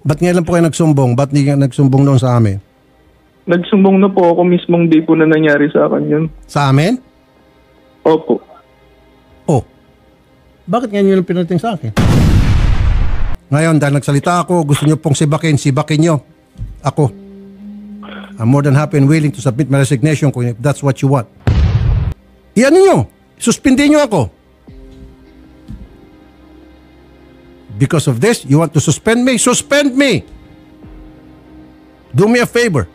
Ba't ngayon po kayo nagsumbong? Ba't hindi ka nagsumbong noon sa amin? Nagsumbong na po ako mismong day po na nangyari sa akin yun. Sa amin? Opo. Oh. Bakit ngayon yung pinating sa akin? Ngayon, dahil nagsalita ako, gusto nyo pong sibakin nyo. Ako. I'm more than happy and willing to submit my resignation kung if that's what you want. Iyan nyo. Suspindin nyo ako. Because of this, you want to suspend me? Suspend me! Do me a favor.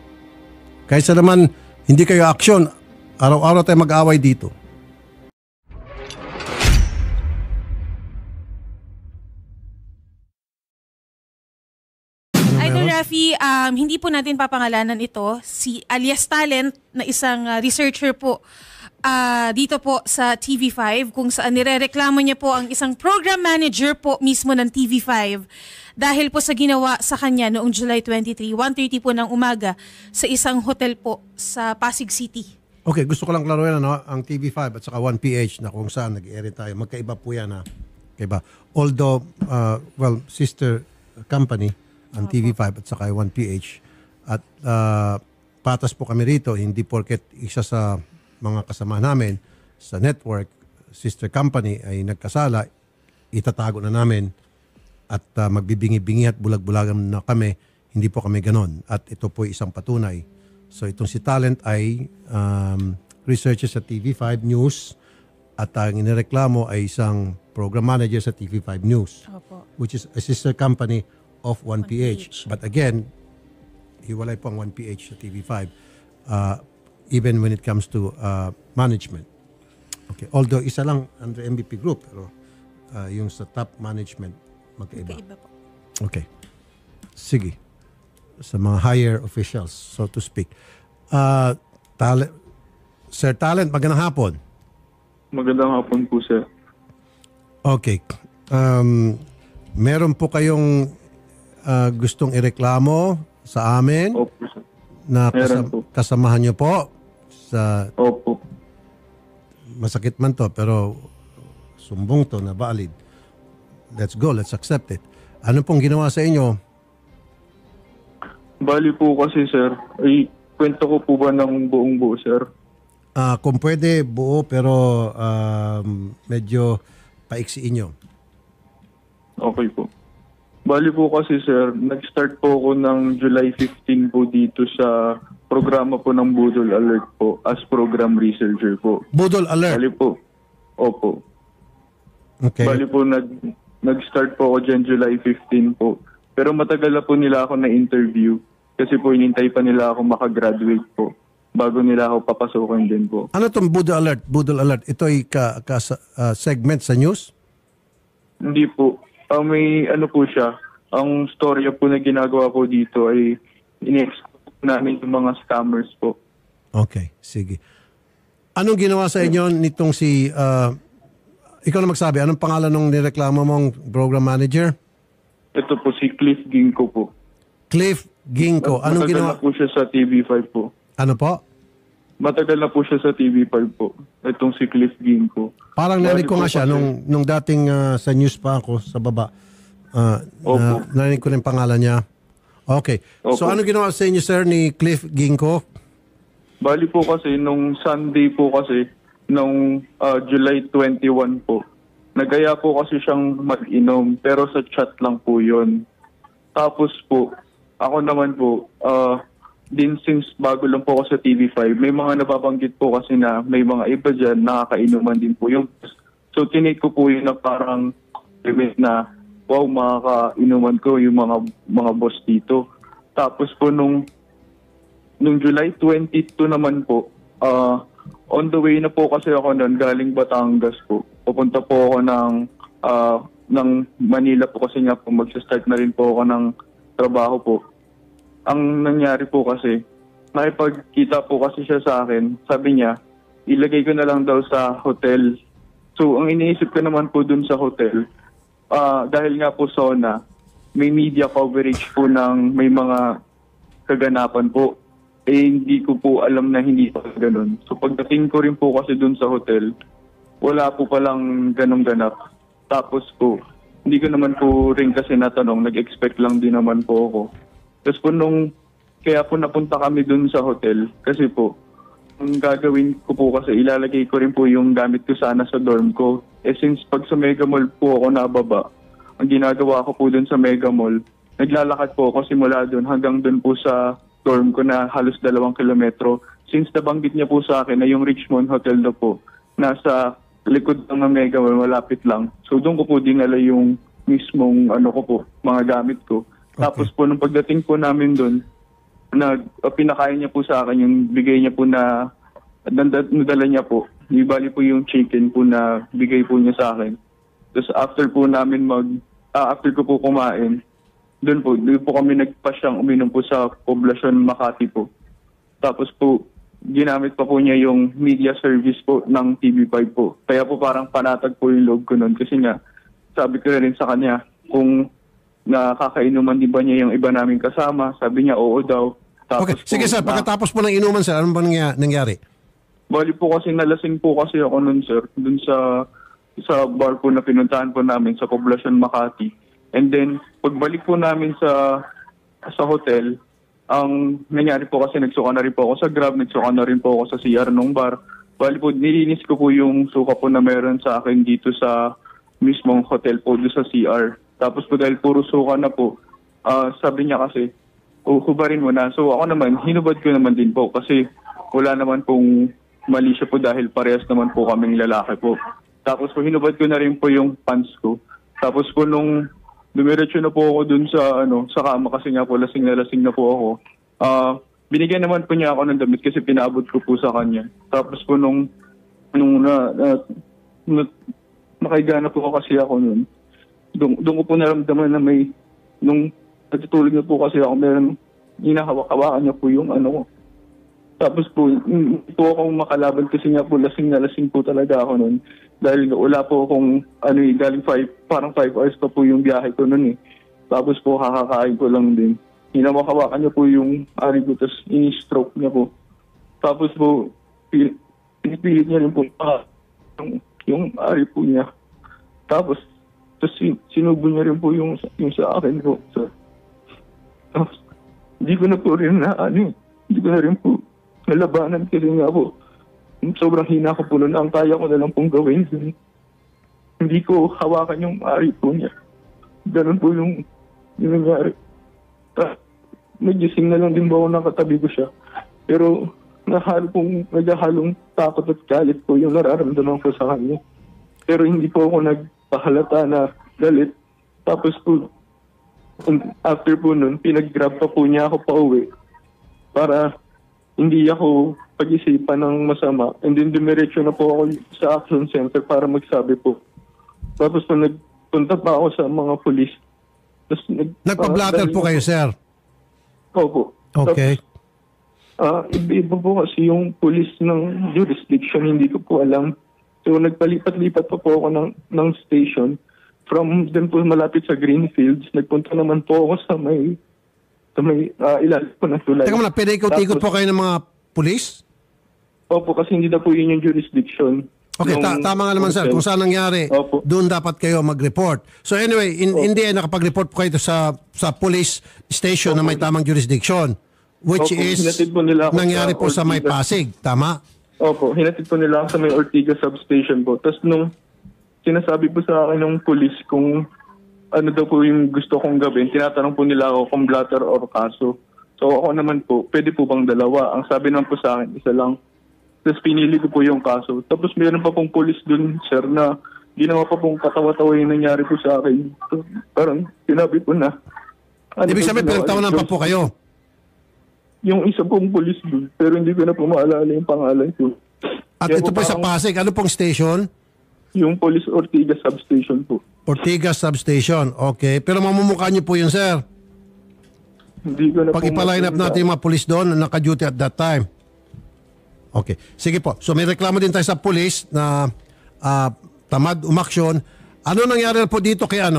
Kaysa naman, hindi kayo aksyon, araw-araw tayo mag-away dito. Idol Rafi, hindi po natin papangalanan ito. Si alias Talent na isang researcher po dito po sa TV5 kung saan nirereklamo niya po ang isang program manager po mismo ng TV5 dahil po sa ginawa sa kanya noong July 23, 1:30 po ng umaga sa isang hotel po sa Pasig City. Okay, gusto ko lang klaruhin ang TV5 at saka 1PH na kung saan nag-i-air tayo. Magkaiba po yan ha. Kaiba. Although, sister company ang TV5 at saka 1PH at patas po kami rito, hindi porket isa sa mga kasama namin sa network, sister company ay nagkasala, itatago na namin at magbibingi-bingi at bulag-bulagan na kami. Hindi po kami ganon. At ito po isang patunay. So itong si Talent ay researcher sa TV5 News at ang inireklamo ay isang program manager sa TV5 News. Opo. Which is a sister company of 1PH. But again, hiwalay po ang 1PH sa TV5. Even when it comes to management. Okay. Although isa lang under MVP Group, pero yung sa top management, magkaiba. Magkaiba po. Okay. Sige. Sa mga higher officials, so to speak. Sir Talent, magandang hapon. Magandang hapon po, sir. Okay. Meron po kayong gustong ireklamo sa amin Opo, sir. na Po. kasamahan nyo po sa Opo. masakit man to pero sumbong to na valid. Let's go, let's accept it. Ano pong ginawa sa inyo? Bali po kasi, sir, ay kwento ko po ba ng buong buo, sir? Kung pwede buo pero medyo paiksiin nyo. Okay po. Bali po kasi, sir, nag-start po ako ng July 15 po dito sa programa po ng Budol Alert po as program researcher po. Budol Alert? Bali po. Opo. Okay. Bali po nag-start po ako dyan July 15 po. Pero matagal na po nila ako na-interview kasi po inintay pa nila ako makagraduate po bago nila ako papasukin din po. Ano itong Budol Alert? Budol Alert, ito ay segment sa news? Hindi po. May ano po siya, ang storya po na ginagawa po dito ay in-expose namin yung mga scammers po. Okay, sige. Anong ginawa sa inyo nitong si, ikaw na magsabi, anong pangalan ng nireklamo mong program manager? Ito po si Cliff Ginko po. Cliff Ginko. Anong Matagal ginawa? na po siya sa TV5 po. Ano po? Matagal na po siya sa TV5 po. Itong si Cliff Ginko. Parang narinig ko nga siya nung dating sa news pa ako sa baba. Narinig ko rin pangalan niya. Okay. Opo. So ano ginawa sa inyo, sir, ni Cliff Ginko? Bali po kasi nung Sunday po kasi nung July 21 po. Nagaya po kasi siyang mag-inom pero sa chat lang po yun. Tapos po, ako naman po, din since bago lang po ako sa TV5, may mga nababanggit po kasi na may mga iba dyan nakakainuman din po yung. So tinake ko po yun na parang na wow, makakainuman ko yung mga boss dito. Tapos po nung July 22 naman po, on the way na po kasi ako noon galing Batangas po. Pupunta po ako ng Manila po kasi nga po magsa-start na rin po ako ng trabaho po. Ang nangyari po kasi, nakipagkita po kasi siya sa akin. Sabi niya, ilagay ko na lang daw sa hotel. So, ang iniisip ko naman po dun sa hotel, dahil nga po SONA, may media coverage po ng may mga kaganapan po. Hindi ko po alam na hindi pa ganun. So, pagdating ko rin po kasi dun sa hotel, wala po palang ganong ganap. Tapos po, hindi ko naman po rin kasi natanong, nag-expect lang din naman po ako. Tapos po kaya po napunta kami dun sa hotel kasi po, ang gagawin ko po kasi ilalagay ko rin po yung gamit ko sana sa dorm ko. Since pag sa Mega Mall po ako nababa, ang ginagawa ko po dun sa Mega Mall, naglalakad po ako simula dun hanggang dun po sa dorm ko na halos 2 kilometro. Since nabanggit niya po sa akin na yung Richmond Hotel na po, nasa likod ng Mega Mall, malapit lang. So doon ko po dinala yung mismong ko po, mga gamit ko. Okay. Tapos po nung pagdating po namin doon, pinakain niya po sa akin yung bigay niya po na nadala niya po. Ibali po yung chicken po na bigay po niya sa akin. Tapos after po namin after ko po kumain, doon po kami nagpasyang uminom po sa Poblacion Makati po. Tapos po, ginamit pa po niya yung media service po ng TV5 po. Kaya po parang panatag po yung loob ko noon kasi nga sabi ko rin sa kanya kung nakakainuman di ba niya yung iba naming kasama. Sabi niya oo daw. Tapos Okay, sige sir, pagkatapos po ng inuman sir, ano ba nangyari? Bali po kasi nalasing po kasi ako noon sir, dun sa bar po na pinuntahan po namin sa Poblacion Makati. And then pagbalik po namin sa hotel, ang nangyari po kasi nagsuka na rin po ako sa Grab, nagsuka na rin po ako sa CR nung bar. Bali po, nilinis ko po yung suka po na meron sa akin dito sa mismong hotel po, doon sa CR. Tapos po dahil puro suka na po, sabi niya kasi, hubarin mo na. So ako naman, hinubad ko naman din po kasi wala naman pong mali siya po dahil parehas naman po kaming lalaki po. Tapos po hinubad ko na rin po yung pants ko. Tapos po nung dumiretso na po ako dun sa kama kasi nga po lasing na po ako. Binigyan naman po niya ako ng damit kasi pinaabot ko po sa kanya. Tapos po nung nakahiga na po kasi ako nun, doon ko po naramdaman na nung natutulog na po kasi ako, meron hinahawak-hawakan niya po yung ko. Tapos po, hindi po akong makalaban kasi nga po lasing po talaga ako nun. Dahil wala po akong, galing parang 5 hours pa po yung biyahe ko nun eh. Tapos po, kakakain ko lang din. Hinawak-hawakan niya po yung ari ko, tapos ini-stroke niya po. Tapos po, pinipilit niya rin po yung ari po niya. Tapos sinubo niya rin po yung sa akin po. Tapos, hindi ko na po rin hindi ko na rin po nalabanan kasi nga po, sobrang hina ko po nun. Ang kaya ko na lang pong gawin. Hindi ko hawakan yung ari po niya. Ganun po yung nangyari. Nagising na lang din ba ako nakatabi ko siya. Pero naghahalong takot at galit po yung nararamdaman ko sa kanya. Pero hindi po ako nagpahalata na galit. Tapos po, after po nun, pinag-grab pa po niya ako pa uwi para hindi ako pag-isipan ng masama. And then dumiretso na po ako sa action center para magsabi po. Tapos po nagpunta pa ako sa mga pulis. Nagpa-blatter po kayo, sir? Opo. Okay. Iba po kasi yung pulis ng jurisdiction, hindi ko po alam. So nagpalipat-lipat pa po ako ng station. From then po malapit sa Greenfields, nagpunta naman po ako sa may ilalim po ng tulay. Teka muna, pinaikot-ikot po kayo ng mga pulis? Opo, kasi hindi na po yun yung jurisdiction. Okay, tama nga naman sir. Kung saan nangyari, Opo. doon dapat kayo mag-report. So anyway, in the end, nakapag-report po kayo sa police station na may tamang jurisdiction, which Opo, is hinatid po nila ako nangyari sa po sa may Ortigas. Pasig. Tama? Opo, hinatid po nila ako sa may Ortigas substation po. Tapos nung sinasabi po sa akin ng police kung ano daw po yung gusto kong gawin, tinatanong po nila ako kung blatter or kaso. So ako naman po, pwede po bang dalawa? Ang sabi naman po sa akin, isa lang. Tapos pinili ko po yung kaso. Tapos meron pa pong police dun, sir, na ginawa pa pong katawa-tawa yung nangyari po sa akin. So, parang sinabi po na. Ibig sabihin, pinagtawanan pa po kayo? Yung isa pong police dun, pero hindi ko na po maalala yung pangalan ko. At Kaya ito po sa Pasig, ano pong station? Yung Police Ortigas substation po. Ortigas Substation. Okay. Pero mamumukha niyo po yun, sir. Hindi ko na Pag po ipaline up matanda. natin yung mga pulis doon na naka-duty at that time. Okay. Sige po. So may reklamo din tayo sa pulis na tamad umaksyon. Ano nangyari po dito kay kay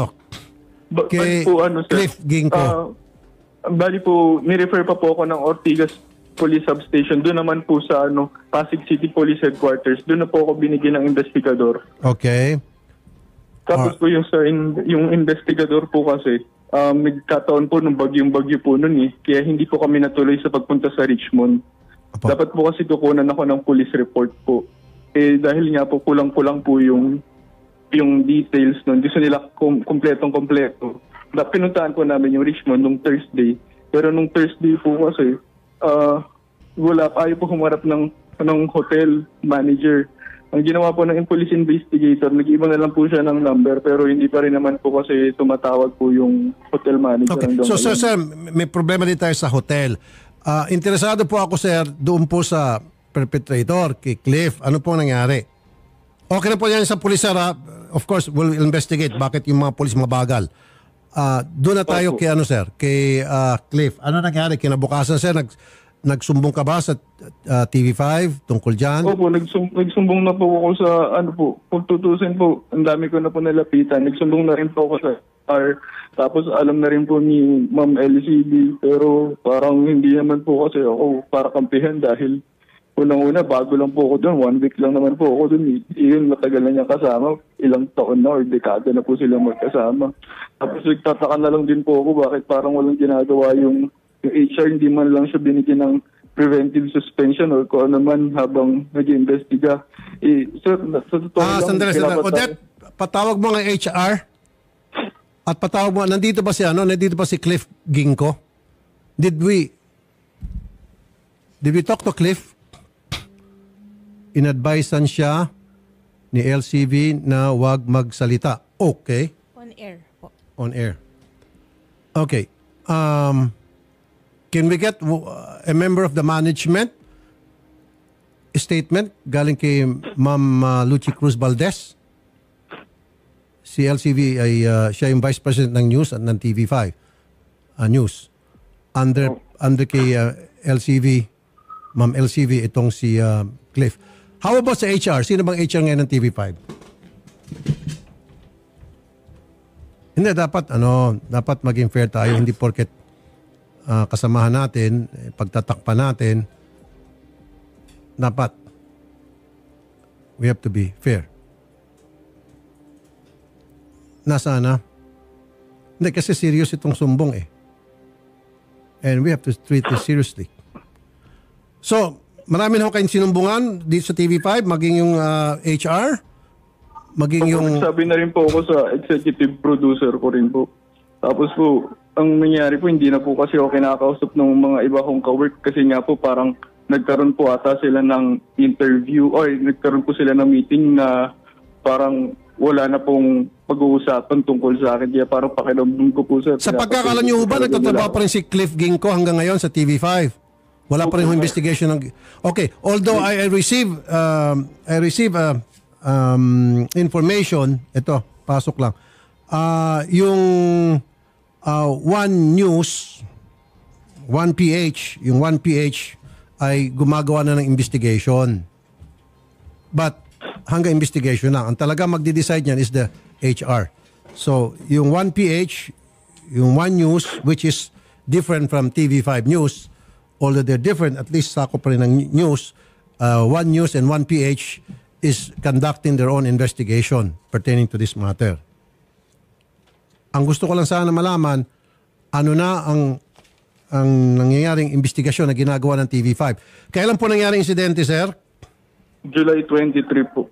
Bali po, sir, Cliff Ginko? Bali po, ni-refer pa po ako ng Ortigas Police Substation. Doon naman po sa Pasig City Police Headquarters. Doon na po ako binigyan ng investigador. Okay. Tapos po yung yung investigador po kasi, nagkataon po nung bagyo po nun eh. Kaya hindi po kami natuloy sa pagpunta sa Richmond. Apo. Dapat po kasi kukunan ako ng police report po. Eh dahil nga po kulang-kulang po yung details nun. Gusto nila kompletong-kompleto. Pinuntahan po namin yung Richmond nung Thursday. Pero nung Thursday po kasi, ayaw po humarap ng hotel manager. Ang ginawa po ng police investigator, nag-iba na lang po siya ng number pero hindi pa rin naman po kasi tumatawag po yung hotel manager. Okay. So sir, may problema din tayo sa hotel. Interesado po ako sir doon po sa perpetrator, kay Cliff. Ano po nangyari? Okay na po yan sa pulis sir. Of course, we'll investigate bakit yung mga pulis mabagal. Doon na tayo kay ano sir, kay Cliff. Ano nangyari? Kinabukasan sir, nagsumbong ka ba sa TV5 tungkol dyan? Opo, nagsumbong na po ako sa kung tutusin po, ang dami ko na po nalapitan. Nagsumbong na rin po ako sa R. Tapos alam na rin po ni Ma'am LCB, pero parang hindi naman po kasi ako para kampihan dahil unang-una, bago lang po ako doon. 1 week lang naman po ako doon. Iyon, matagal na niya kasama. Ilang taon na or dekada na po sila magkasama. Tapos nagtataka na lang din po ako bakit parang walang ginagawa yung HR, hindi man lang siya binigyan ng preventive suspension or kung ano man habang nag-iimbestiga. Sir, sa totoo lang... Sandali. Odette, patawag mo ng HR at patawag mo, nandito ba si Cliff Ginko? Did we talk to Cliff? Inadvisean siya ni LCV na wag magsalita. Okay. On air po. On air. Okay. Can we get a member of the management statement galing kay Ma'am Lucy Cruz Valdez? Si LCV ay siya yung Vice President ng News at ng TV5 News. Under kay LCV, Ma'am LCV, itong si Cliff. How about sa HR? Sino bang HR ngayon ng TV5? Hindi, dapat maging fair tayo. Hindi porket kasamahan natin, pagtatakpan natin, dapat we have to be fair. Nasaan na? Hindi, kasi serious itong sumbong eh. And we have to treat this seriously. So, marami na ho kayong sinumbungan dito sa TV5, maging yung HR, maging yung... Sabi na rin po ako sa executive producer ko rin po. Tapos po, ang nangyari po, hindi na po kasi ako kinakausap ng mga iba kong ka-work kasi nga po parang nagkaroon po ata sila ng interview or nagkaroon po sila ng meeting na parang wala na pong pag-uusapan tungkol sa akin. Kaya parang pakiramdam ko po Sa pagkakalam niyo ba, nagtatrabaho pa rin si Cliff Ginko hanggang ngayon sa TV5? Wala pa rin yung investigation ng... Okay, although I receive information, ito, pasok lang. Yung One News, 1PH, yung 1PH ay gumagawa na ng investigation. But hanggang investigation na. Ang talaga magde-decide niyan is the HR. So, yung 1PH, yung One News, which is different from TV5 News, although they're different, at least sako pa rin ng news, One News and 1PH is conducting their own investigation pertaining to this matter. Ang gusto ko lang sana malaman, ano na ang nangyayaring investigasyon na ginagawa ng TV5. Kailan po nangyaring insidente, sir? July 23 po.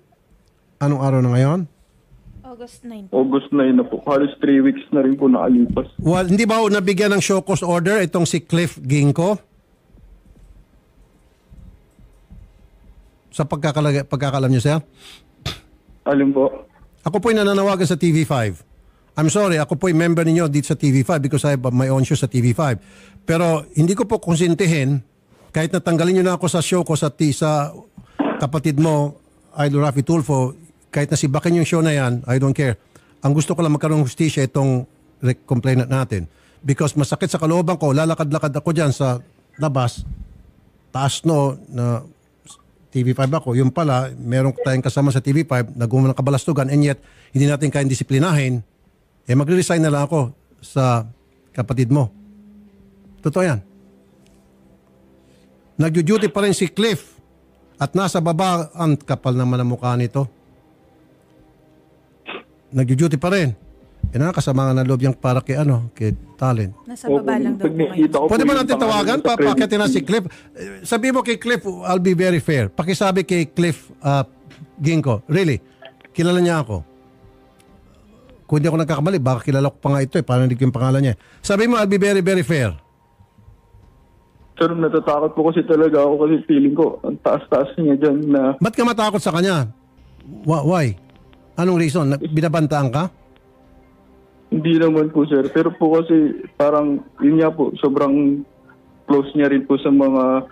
Anong araw na ngayon? August 9. August 9 na po. Halos 3 weeks na rin po nakalipas. Well, hindi ba nabigyan ng show cause order itong si Cliff Ginko? Sa pagkakalam niyo, sir? Alin po? Ako po'y nananawagan sa TV5. I'm sorry, ako po'y member ninyo dito sa TV5 because I have my own show sa TV5. Pero hindi ko po konsintihin, kahit natanggalin nyo na ako sa show ko sa kapatid mo, Idol Rafi Tulfo, kahit nasibakin yung show na yan, I don't care. Ang gusto ko lang magkaroon ng hustisya itong complainant natin. Because masakit sa kalooban ko, lalakad-lakad ako dyan sa labas, taas no, na TV5 ako. Yung pala, meron tayong kasama sa TV5 na gumawa ng kabalastugan and yet, hindi natin kayang disiplinahin. Magre-resign na lang ako sa kapatid mo. Totoo yan. Nag-duty pa rin si Cliff at nasa baba, ang kapal naman ang mukha nito. nagjo-duty pa rin. Kasama nga na loob yung para kay kay Talent. Nasa baba lang daw po ngayon. Pwede mo natin tawagan, papakitin na si Cliff. Sabi mo kay Cliff, I'll be very fair. Pakisabi kay Cliff Ginko, really, kilala niya ako. Kung hindi ako nagkakamali, baka kilala ko pa nga ito paano hindi ko yung pangalan niya. Sabi mo, I'll be very, very fair. Sir, natatakot po kasi talaga ako kasi feeling ko, ang taas-taas niya dyan na... Ba't ka matakot sa kanya? Why? Anong reason? Binabantaan ka? Hindi naman po, sir. Pero po kasi parang, yun nga po, sobrang close niya rin po sa mga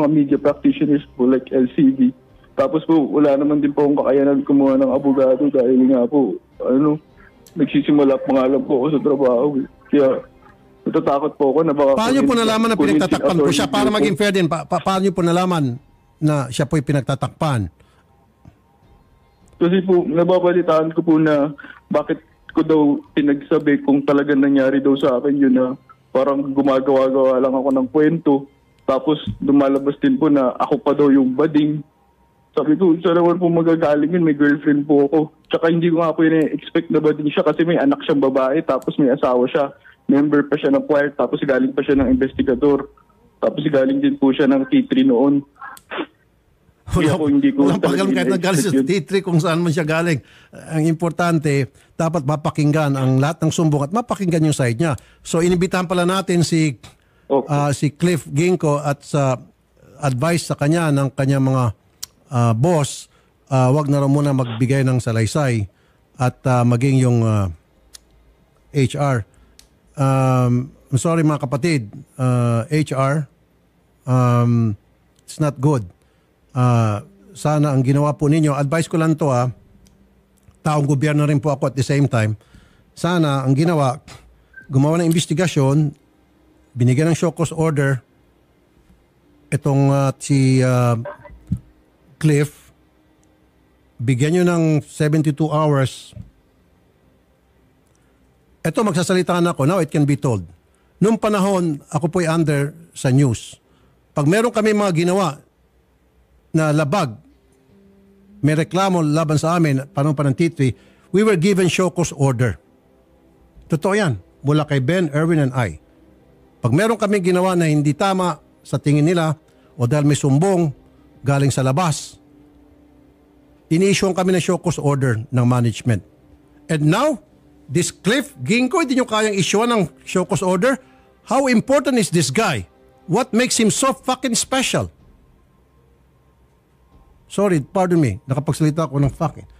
media practitioners po like LCV. Tapos po, wala naman din po akong kakayanan kumuha ng abogado dahil nga po, nagsisimula pa nga lang po ako sa trabaho. Kaya, natatakot po ako na baka... Paano po nalaman na pinagtatakpan po siya? Para maging fair din, paano po nalaman na siya po'y pinagtatakpan? Kasi po, nababalitaan ko po na bakit ko daw pinagsabi kung talagang nangyari daw sa akin yun na parang gumagawa-gawa lang ako ng kwento. Tapos lumalabas din po na ako pa daw yung bading. Sabi ko, sa naman po magagaling yun, may girlfriend po ako. Tsaka hindi ko nga po expect na bading siya kasi may anak siyang babae tapos may asawa siya. Member pa siya ng choir tapos galing pa siya ng investigador. Tapos galing din po siya ng T3 noon. Walang pagalang kahit nagaling sa T3 kung saan man siya galing. Ang importante, dapat mapakinggan ang lahat ng sumbong at mapakinggan yung side niya. So inibitahan pala natin si Cliff Ginko at sa advice sa kanya ng kanyang mga boss, wag na raw muna magbigay ng salaysay at maging yung HR. I'm sorry mga kapatid, HR, it's not good. Sana ang ginawa po ninyo, advice ko lang to taong gobyerno rin po ako at the same time, sana ang ginawa, gumawa ng investigasyon, binigyan ng show cause order, itong si Cliff, bigyan nyo ng 72 hours. Ito, magsasalita na ako, now it can be told. Noong panahon, ako po'y under sa news. Pag meron kami mga ginawa, na labag, may reklamo laban sa amin, panahon pa ng T3, we were given show cause order. Totoo yan. Mula kay Ben, Erwin, and I. Pag meron kami ginawa na hindi tama sa tingin nila, o dahil may sumbong galing sa labas, ini-issue kami ng show cause order ng management. And now, this Cliff Ginko, hindi nyo kayang issue ng show cause order? How important is this guy? What makes him so fucking special? Sorry, pardon me. Nakapagsalita ako ng fucking.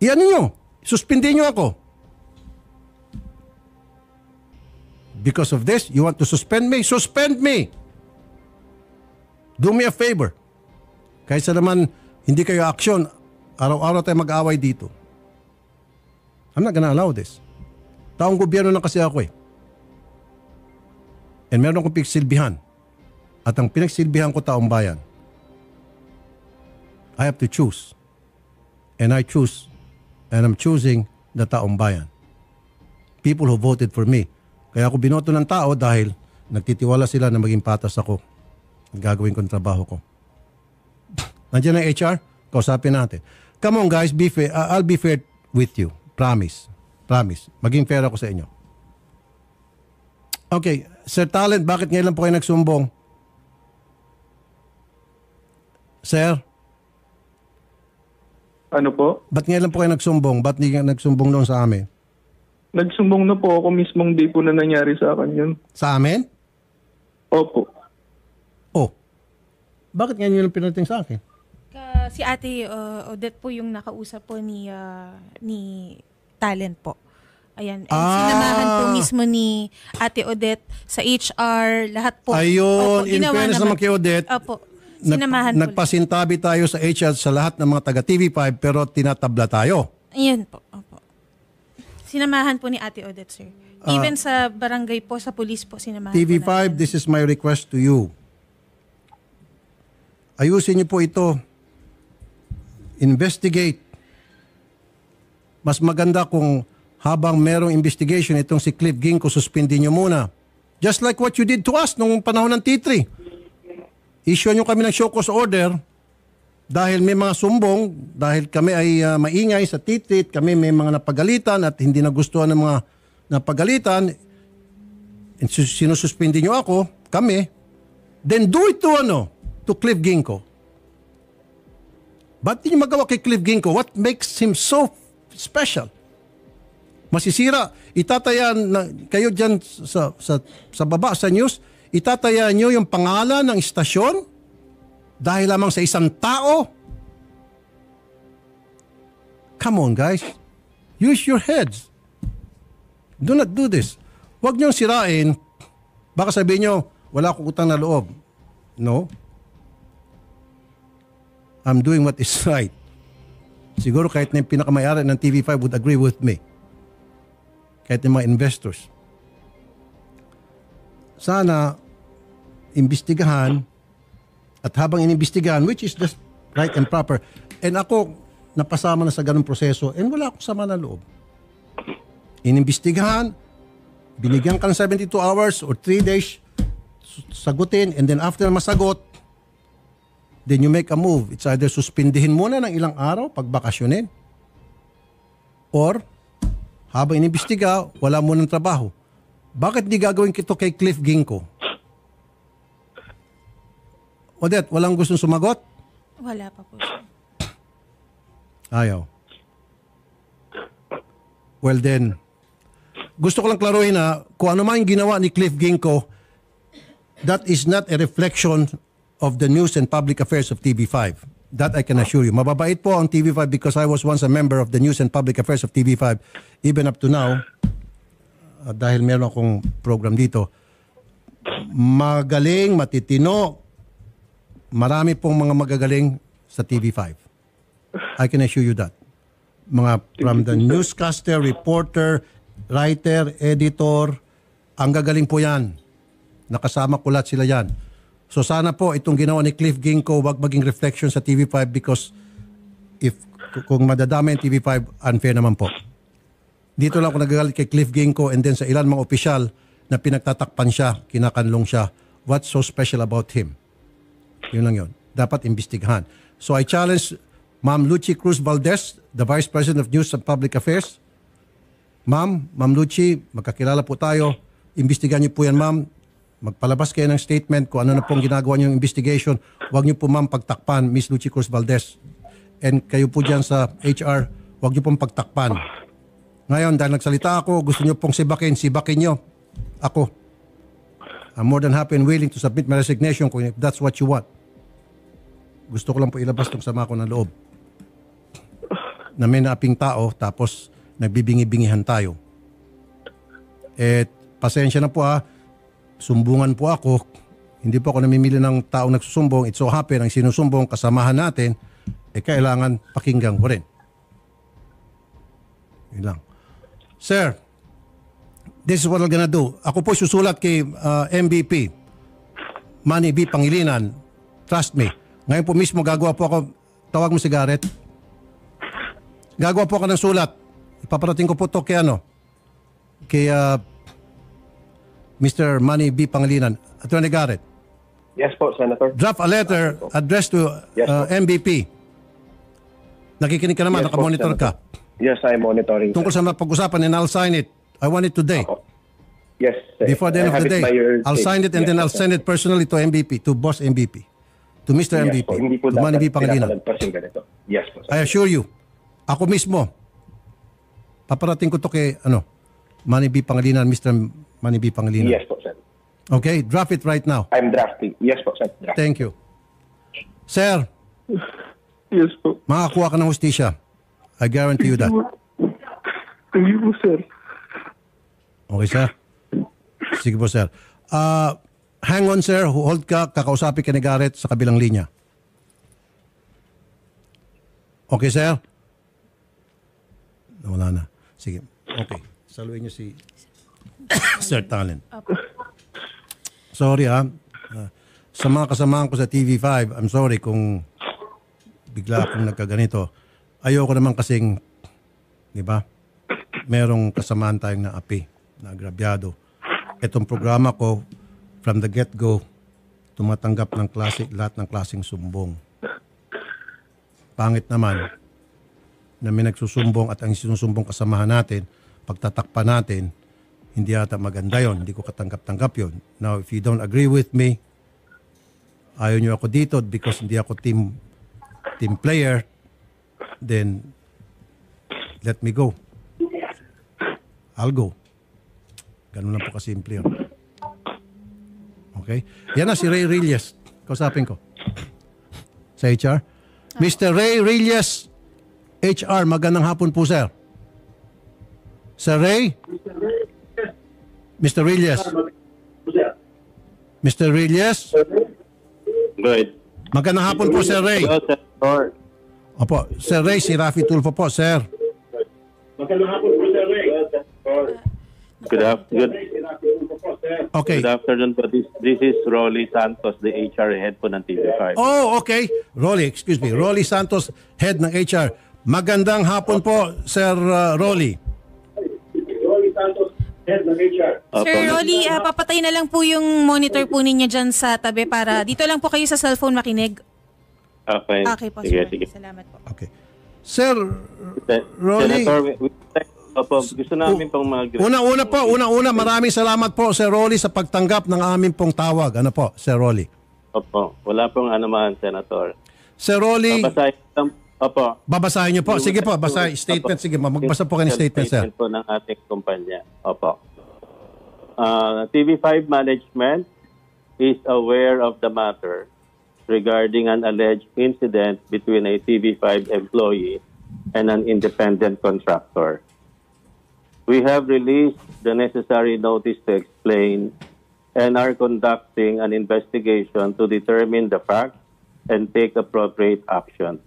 Iyan ninyo. Suspindin nyo ako. Because of this, you want to suspend me? Suspend me! Do me a favor. Kaysa naman hindi kayo aksyon, araw-araw tayo mag-away dito. I'm not gonna allow this. Taong gobyerno na kasi ako And meron akong pinagsilbihan. At ang pinagsilbihan ko taong bayan. I have to choose. And I choose. And I'm choosing the taong bayan. People who voted for me. Kaya ako binoto ng tao dahil nagtitiwala sila na maging patas ako. Gagawin ko ang trabaho ko. Nandiyan ang HR? Kausapin natin. Come on guys, be fair. I'll be fair with you. Promise. Promise. Maging fair ako sa inyo. Okay. Sir Talent, bakit ngayon lang po kayo nagsumbong? Sir? Ano po? Ba't ngayon lang po kayo nagsumbong? Ba't hindi nagsumbong noon sa amin? Nagsumbong na po ako mismong day po na nangyari sa akin yun. Sa amin? Opo. Oh. Bakit ngayon yun lang pinarating sa akin? Si Ate Odette po yung nakausap po ni Talent po. Ayan. And sinamahan po mismo ni Ate Odette sa HR, lahat po. Ayun, in fairness naman kay Odette. Opo. Sinamahan po. Nagpasintabi tayo sa HR sa lahat ng mga taga TV5 pero tinatabla tayo. Ayan po. Opo. Sinamahan po ni Ate Odette, sir. Even sa barangay po, sa police po, sinamahan TV5, po natin. this is my request to you. Ayusin niyo po ito. Investigate. Mas maganda kung habang merong investigation, itong si Cliff Ginko, suspendin niyo muna. Just like what you did to us nung panahon ng T3. Issue niyo kami ng show cause order dahil may mga sumbong, dahil kami ay maingay sa titit, kami may mga napagalitan at hindi nagustuhan ng mga napagalitan, sinususpindi nyo ako, kami, then do it to Cliff Ginko. Ba't di nyo magawa kay Cliff Ginko? What makes him so special? Masisira. Itataya na kayo dyan sa baba sa news, itataya nyo yung pangalan ng istasyon dahil lamang sa isang tao. Come on, guys. Use your heads. Do not do this. Huwag niyong sirain. Baka sabihin nyo, wala akong utang na loob. No. I'm doing what is right. Siguro kahit na yung pinakamayari ng TV5 would agree with me. Kahit yung mga investors. Sana, imbestigahan, at habang inimbestigahan, which is just right and proper, and ako, napasama na sa ganung proseso, and wala akong sama na loob. Inimbestigahan, binigyan ka ng 72 hours or 3 days, sagutin, and then after masagot, then you make a move. It's either suspindihin muna ng ilang araw, pagbakasyonin, or habang inimbestiga, wala mo ng trabaho. Bakit di gagawin kito kay Cliff Ginko? Odette, walang gustong sumagot? Wala pa po, sir. Ayaw. Well then, gusto ko lang klaruhin na kung ano man yung ginawa ni Cliff Ginko, that is not a reflection of the news and public affairs of TV5. That I can assure you. Mababait po ang TV5 because I was once a member of the news and public affairs of TV5 even up to now. Dahil meron akong program dito. Magaling, matitino. Marami pong mga magagaling sa TV5. I can assure you that. Mga from the newscaster, reporter, writer, editor, ang gagaling po yan. Nakasama ko lahat sila yan. So sana po itong ginawa ni Cliff Ginko wag maging reflection sa TV5 because kung madadama yung TV5, unfair naman po. Dito lang ako nagagalit kay Cliff Ginko and then sa ilan mga opisyal na pinagtatakpan siya, kinakanlong siya. What's so special about him? Yun lang yun. Dapat imbestigahan. So I challenge Ma'am Lucy Cruz Valdez, the Vice President of News and Public Affairs. Ma'am Lucy, magkakilala po tayo. Imbestigahan niyo po yan, ma'am. Magpalabas kayo ng statement kung ano na pong ginagawa niyong investigation. Huwag niyo po, ma'am, pagtakpan, Miss Lucy Cruz Valdez. And kayo po dyan sa HR, huwag niyo pong pagtakpan. Ngayon, dahil nagsalita ako, gusto niyo pong sibakin niyo. Ako. I'm more than happy and willing to submit my resignation kung if that's what you want. Gusto ko lang po ilabas itong sama ko ng loob. Na may naaping tao, tapos nagbibingi-bingihan tayo. Pasensya na po sumbungan po ako. Hindi po ako namimili ng taong nagsusumbong. It so happen, ang sinusumbong, kasamahan natin, kailangan pakinggan ko rin. Yun lang. Sir, this is what I'm gonna do. Ako po susulat kay MVP, Manny B. Pangilinan. Trust me. Ngayon po mismo gagawa po ako, tawag mo si Garrett. Gagawa po ako ng sulat. Ipaparating ko po to kay kay Mr. Manny B. Pangilinan. Attorney Garrett. Yes po, Senator. Draft a letter addressed to MVP. Nakikinig ka naman, Yes, nakamonitor Senator. ka. Yes, I'm monitoring. Tungkol sa mapag-usapan and I'll sign it. I want it today. Yes. Before the end of the day, I'll sign it and then I'll send it personally to MVP, to Boss MVP, to Mr. Yes MVP, po, hindi po to Manny B. dapat Pangilinan. pinapalagpasin ganito. Yes po. I assure you, ako mismo, paparating ko to kay Manny B. Pangilinan, Mr. Manny B. Pangilinan. Yes po, sir. Okay, draft it right now. I'm drafting. Yes po, sir. Drafting. Thank you. Sir, Yes po. makakuha ka ng hustisya. I guarantee you that. Thank you po, sir. Okay, sir? Sige po, sir. Hang on, sir. Hold ka. Kakausapin ka ni Garrett sa kabilang linya. Okay, sir? Wala na. Sige. Okay. Saluhin niyo si Sir Talent. Sorry, sa mga kasamahan ko sa TV5, I'm sorry kung bigla akong nagkaganito. Ayoko naman kasing, di ba, merong kasamaan tayong naapi, na agrabyado. Itong programa ko, from the get-go, tumatanggap ng lahat ng klaseng sumbong. Pangit naman na may nagsusumbong at ang sinusumbong kasamahan natin, pagtatakpan natin, hindi yata maganda yon. Hindi ko katanggap-tanggap yon. Now, if you don't agree with me, ayaw nyo ako dito because hindi ako team player, then let me go. I'll go. Ganun lang po kasimple yun. Okay? Yan na si Ray Rilles. Kausapin ko. Sa HR. Mr. Ray Rilles, HR, magandang hapon po, sir. Sir Ray? Mr. Rilles? Mr. Rilles? Good. Magandang hapon po, Sir Ray. Hello, Senator. Opo, Sir Ray, si Rafi Tulfo po, sir. Good afternoon. Okay. Good afternoon po. This is Rolly Santos, the HR head po ng TV5. Oh, okay. Rolly Santos, head ng HR. Magandang hapon po, Sir Rolly. Sir Rolly, papatay na lang po yung monitor po ninyo dyan sa tabi para dito lang po kayo sa cellphone makinig. Okay. Okay po, Sige, Sir. sige. Salamat po. Okay. Sir Rolly. Senator, gusto namin pong Una, maraming salamat po, Sir Rolly, sa pagtanggap ng aming pong tawag. Ano po, Sir Rolly? Opo, wala pong anuman, Senator. Sir Rolly, Opo. babasahin niyo po. Sige po, basahin. Statement. Sige, magbasa po kayo ng statement, sir. Statement po ng ating kumpanya. Opo. TV5 management is aware of the matter regarding an alleged incident between a TV5 employee and an independent contractor. We have released the necessary notice to explain and are conducting an investigation to determine the facts and take appropriate action.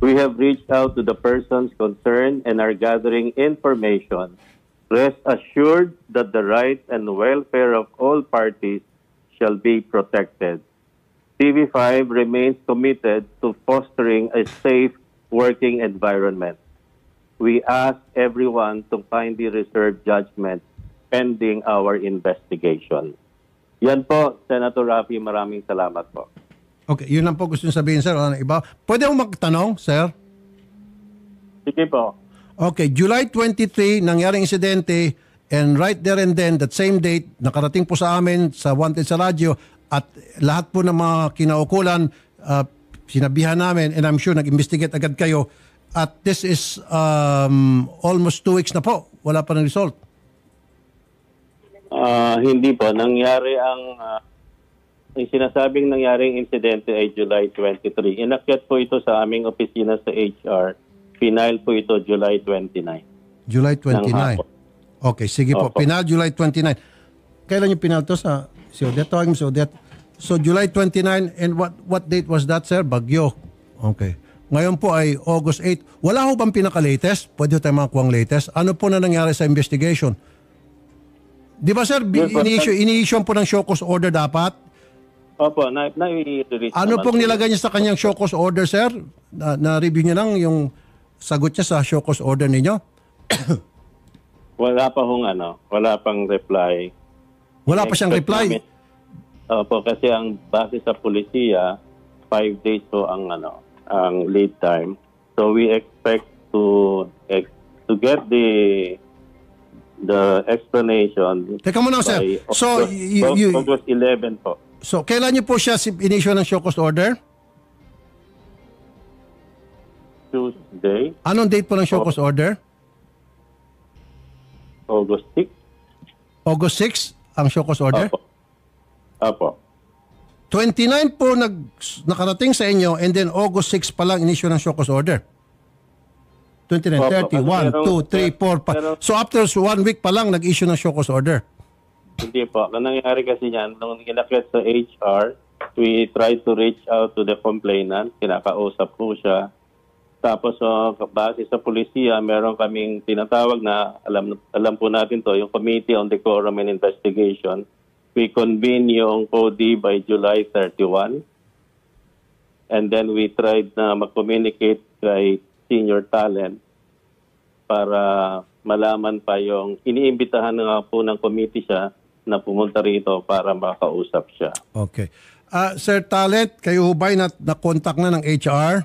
We have reached out to the persons concerned and are gathering information. Rest assured that the rights and welfare of all parties shall be protected. TV5 remains committed to fostering a safe working environment. We ask everyone to kindly reserve judgment pending our investigation. Yan po, Senator Rafi, maraming salamat po. Okay, yun lang po gusto nyo sabihin, sir. Ano iba? Pwede akong magtanong, sir? Sige po. Okay, July 23, nangyaring insidente, and right there and then, that same date, nakarating po sa amin sa Wanted sa radyo, at lahat po ng mga kinaukulan, sinabihan namin, and I'm sure nag-investigate agad kayo, at this is almost 2 weeks na po. Wala pa ng result. Hindi po. Nangyari ang sinasabing nangyaring insidente ay July 23. Inakyat po ito sa aming opisina sa HR. Final po ito July 29. July 29. Okay, sige po. Opo. Pinal July 29. Kailan yung pinal to sa si Odette? Tawagin mo si Odette. So July 29, and what date was that, sir? Bagyo. Okay. Ngayon po ay August 8. Wala ho bang pinaka-latest? Pwede ho tayo makakuha ang latest. Ano po na nangyari sa investigation? Di ba, sir, ini-issue po ng show cause order dapat? Opo, na-release Ano naman pong po. nilagay niya sa kanyang show cause order, sir? Na-review niyo lang yung sagot niya sa show cause order ninyo? Wala pa hong wala pang reply. Wala pa siyang Expect reply. namin- Opo, kasi ang base sa polisiya, 5 days po ang lead time. So we expect to get the explanation. Teka muna, sir. by So, August 11 po. So, kailan niyo po siya in-issue ng show cause order? Tuesday, Anong date po ng show cause order? August 6. August 6 ang show cause order? Opo. 29 po nakarating sa inyo, and then August 6 pa lang in-issue ng show cause order. 29, Opo, 30, 1, 2, 3, 4, pero- 5. So after 1 week pa lang nag-issue ng show cause order. Hindi po. Ang nangyari kasi niyan, nung inakyat sa HR, we tried to reach out to the complainant. Kinakausap po siya. Tapos, base sa polisiya, meron kaming tinatawag na, alam po natin to, yung Committee on Decorum and Investigation. We convene yung CODI by July 31. And then we tried na mag-communicate kay senior talent para malaman pa yung iniimbitahan nga po ng committee siya na pumunta rito para makausap siya. Okay. Sir Talent, kayo hubay na contact na ng HR?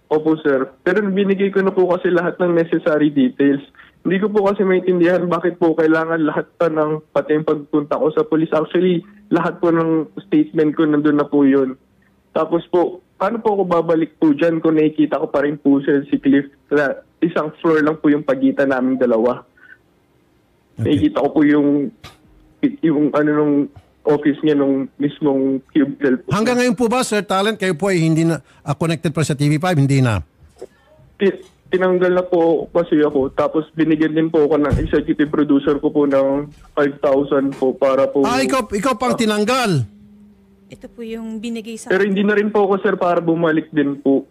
Opo, sir. Pero binigay ko na po kasi lahat ng necessary details. Hindi ko po kasi maintindihan bakit po kailangan lahat pa ng, pati yung pagpunta ko sa police. Actually, lahat po ng statement ko nandun na po yun. Tapos po, paano po ako babalik po dyan kung nakikita ko pa rin po si Cliff na isang floor lang po yung pagitan naming dalawa. Okay. Nakikita ko po yung ano nung office niya nung mismong cubicle po. Hanggang ngayon po ba, Sir Talent, kayo po ay hindi na connected pa sa TV5? Hindi na? Tinanggal na po kasi ako. Tapos binigyan din po ako ng executive producer ko po ng 5,000 po para po... Ikaw pang tinanggal. Ito po yung binigay sa... Pero hindi na rin po ako, sir, para bumalik din po.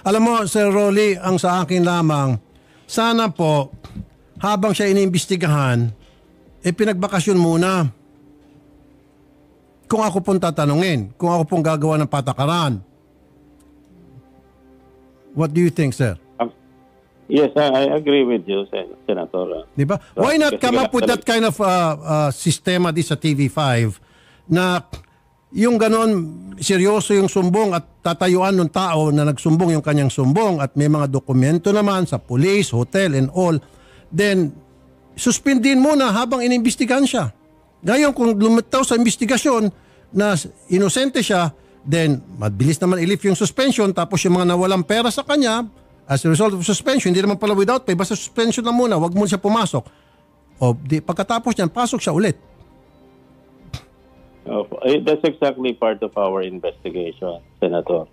Alam mo, Sir Rolly, ang sa akin lamang, sana po, habang siya iniimbestigahan, pinagbakasyon muna. Kung ako pong tatanungin, kung ako pong gagawa ng patakaran. What do you think, sir? Yes, I agree with you, Senator. Di ba? Why not come up with that kind of sistema di sa TV5 na yung ganon, seryoso yung sumbong at tatayuan ng tao na nagsumbong yung kanyang sumbong at may mga dokumento naman sa police, hotel and all, then suspendin muna habang inimbestigahan siya. Ngayon kung lumitaw sa investigasyon na inosente siya, then mabilis naman i-lift yung suspension tapos yung mga nawalang pera sa kanya as a result of suspension, hindi naman pala without pay, basta suspension lang muna, wag mo siya pumasok. O pagkatapos niyan, pasok siya ulit. That's exactly part of our investigation, Senator.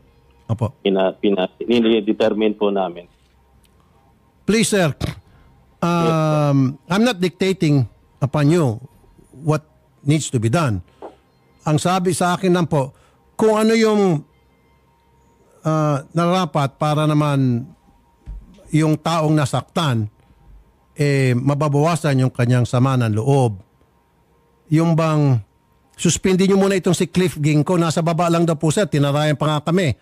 Opo. Determine po namin. Please, sir, I'm not dictating upon you what needs to be done. Ang sabi sa akin lang po, kung ano yung narapat para naman yung taong nasaktan, mababawasan yung kanyang sama ng loob. Yung bang, suspendin nyo muna itong si Cliff Ginko, nasa baba lang daw po sir, tinarayan pa nga kami.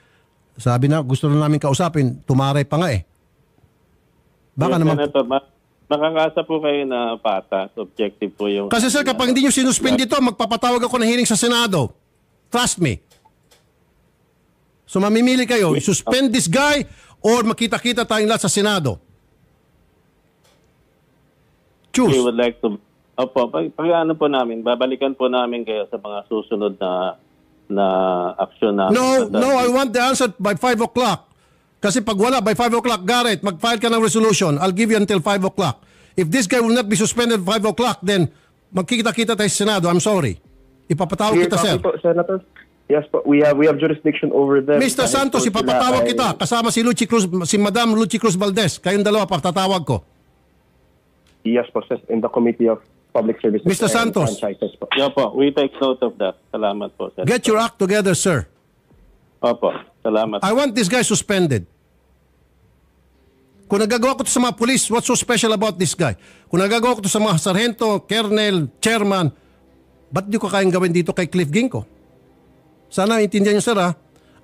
Sabi na, gusto na namin kausapin, tumaray pa nga eh. Baka naman... Senator, makakasa po kayo na patas, objective po yung... Kasi sir, kapag hindi nyo sinuspend ito, magpapatawag ako ng hearing sa Senado. Trust me. So mamimili kayo, suspend this guy or makita-kita tayong lahat sa Senado. Choose. We would like to... Opo, pag ano po namin, babalikan po namin kayo sa mga susunod na aksyon namin. No, I want the answer by 5 o'clock. Kasi pag wala, by 5 o'clock, Garrett, mag-file ka ng resolution. I'll give you until 5 o'clock. If this guy will not be suspended 5 o'clock, then magkikita-kita tayo sa Senado. I'm sorry. Ipapatawag kita, sir. Po, Senator. Yes po, we have jurisdiction over them. Mr. Santos, ipapatawag kita. Kasama si Lucy Cruz, si Madam Lucy Cruz Valdez. Kayong dalawa, patatawag ko. Yes po, sir. In the Committee of Public Services. Mr. Santos. Po. Yeah po, we take note of that. Salamat po, sir. Get your act together, sir. Opo, salamat. I want this guy suspended. Kung nagagawa ko to sa mga police, what's so special about this guy? Kung nagagawa ko to sa mga sargento, colonel, chairman, ba't di ko kayang gawin dito kay Cliff Ginko? Sana intindihan niyo, sir, ha?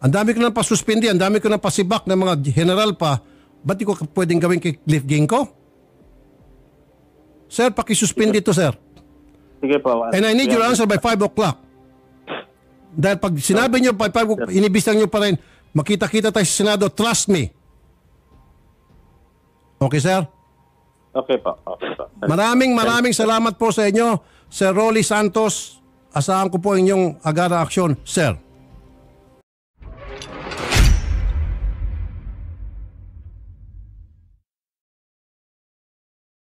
Ang dami ko nang pasuspindi, ang dami ko nang pasibak ng mga general pa, ba't di ko pwedeng gawin kay Cliff Ginko? Sir, pakisuspindi to, sir. Sige po. And I need your answer by 5 o'clock. Dahil pag sinabi niyo by 5 o'clock, inibisang niyo pa rin, makita-kita tayo sa Senado, trust me. Okay, sir? Okay po. Okay po. Maraming salamat po sa inyo, Sir Rolly Santos. Asahan ko po inyong agara aksyon, sir.